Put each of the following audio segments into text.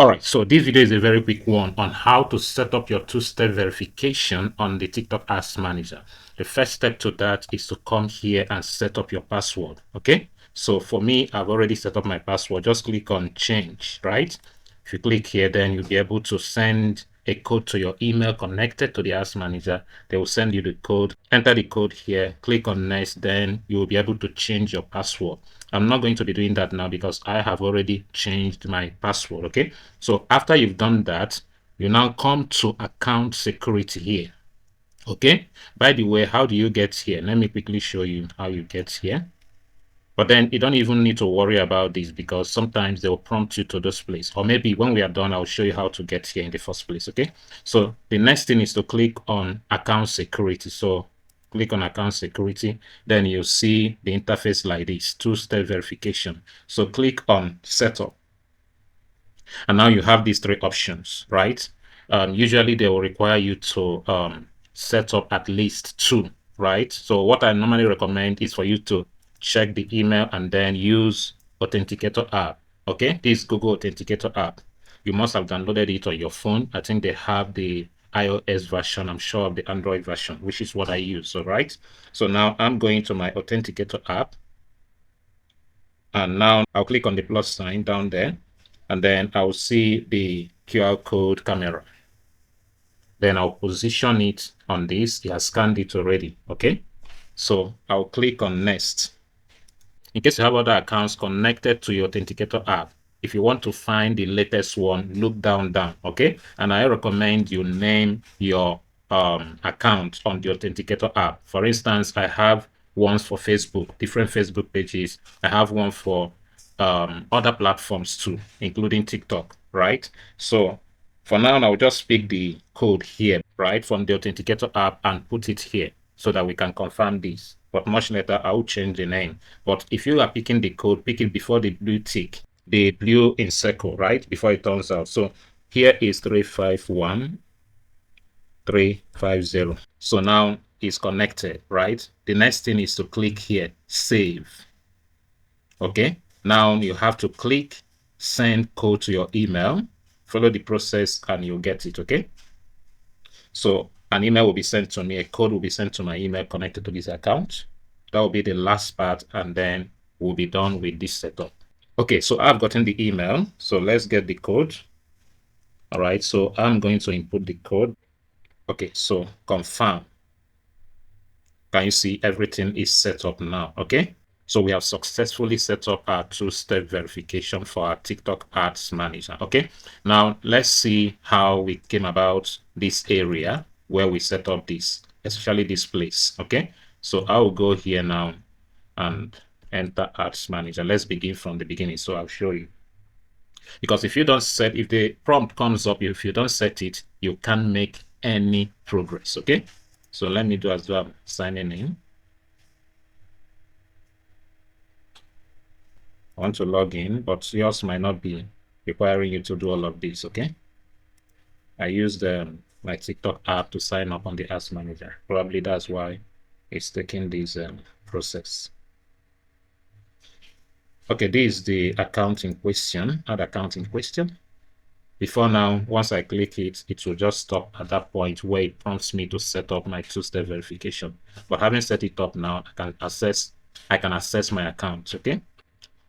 All right, so this video is a very quick one on how to set up your two-step verification on the TikTok Ads Manager. The first step to that is to come here and set up your password. Okay, so for me, I've already set up my password. Just click on change, right? If you click here, then you'll be able to send a code to your email connected to the Ads Manager. They will send you the code. Enter the code here, click on next, then you will be able to change your password. I'm not going to be doing that now because I have already changed my password. Okay, so after you've done that, you now come to account security here. Okay, by the way, how do you get here? Let me quickly show you how you get here. But then you don't even need to worry about this because sometimes they will prompt you to this place. Or maybe when we are done, I'll show you how to get here in the first place. Okay, so the next thing is to click on account security. So click on account security, then you'll see the interface like this, two-step verification. So click on setup. And now you have these three options, right? Usually they will require you to set up at least two, right? So what I normally recommend is for you to check the email and then use Authenticator app. Okay, this Google Authenticator app. You must have downloaded it on your phone. I think they have the iOS version. I'm sure of the Android version, which is what I use. All right. So now I'm going to my Authenticator app. And now I'll click on the plus sign down there. And then I'll see the QR code camera. Then I'll position it on this. It has scanned it already. Okay. So I'll click on next. In case you have other accounts connected to your Authenticator app, if you want to find the latest one, look down. Okay. And I recommend you name your account on the Authenticator app. For instance, I have ones for Facebook, different Facebook pages. I have one for other platforms too, including TikTok, right? So for now, I'll just pick the code here, right, from the Authenticator app and put it here so that we can confirm this. But much later, I'll change the name. But if you are picking the code, pick it before the blue tick, the blue in circle, right, before it turns out. So here is 351350. So now it's connected, right? The next thing is to click here, save. Okay, now you have to click send code to your email, follow the process and you'll get it. Okay, so an email will be sent to me, a code will be sent to my email connected to this account. That will be the last part, and then we'll be done with this setup. Okay, so I've gotten the email, so let's get the code. All right, so I'm going to input the code. Okay, so confirm. Can you see everything is set up now? Okay, so we have successfully set up our two-step verification for our TikTok Ads Manager. Okay, now let's see how we came about this area where we set up this, especially this place. Okay, so I will go here now and enter Ads Manager. Let's begin from the beginning. So I'll show you. Because if you don't set, if the prompt comes up, if you don't set it, you can't make any progress. Okay, so let me do as well, signing in. I want to log in, but yours might not be requiring you to do all of this. Okay, I used my TikTok app to sign up on the Ads Manager. Probably that's why it's taking this process. Okay, this is the account in question, add account in question. Before now, once I click it, it will just stop at that point where it prompts me to set up my two-step verification. But having set it up now, I can access my account. Okay.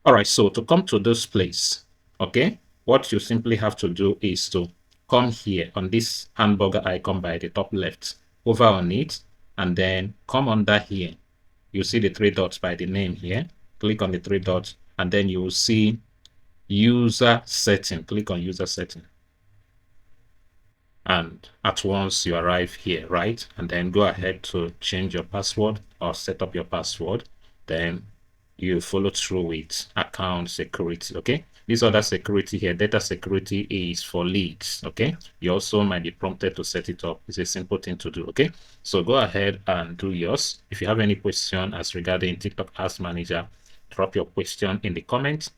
All right. So to come to this place, okay, what you simply have to do is to come here on this hamburger icon by the top left, over on it, and then come under here. You see the three dots by the name here. Click on the three dots, and then you will see user setting. Click on user setting, and at once you arrive here, right? And then go ahead to change your password or set up your password. Then you follow through with account security. Okay, this other security here, data security, is for leads. Okay, you also might be prompted to set it up. It's a simple thing to do. Okay, so go ahead and do yours. If you have any question as regarding TikTok Ads Manager, drop your question in the comments.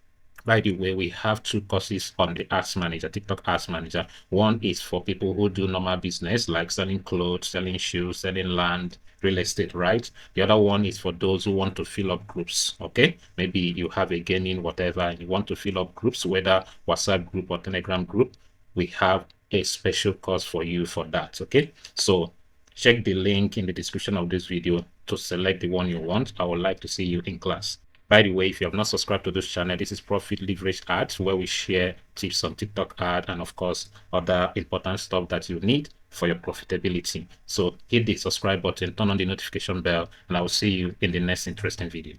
By the way, we have two courses on the Ads Manager, TikTok Ads Manager. One is for people who do normal business like selling clothes, selling shoes, selling land, real estate, right? The other one is for those who want to fill up groups. Okay, maybe you have a gaming whatever and you want to fill up groups, whether WhatsApp group or Telegram group. We have a special course for you for that. Okay, so check the link in the description of this video to select the one you want. I would like to see you in class. By the way, if you have not subscribed to this channel, this is Profit Leverage Ads, where we share tips on TikTok ad and of course other important stuff that you need for your profitability. So hit the subscribe button, turn on the notification bell, and I will see you in the next interesting video.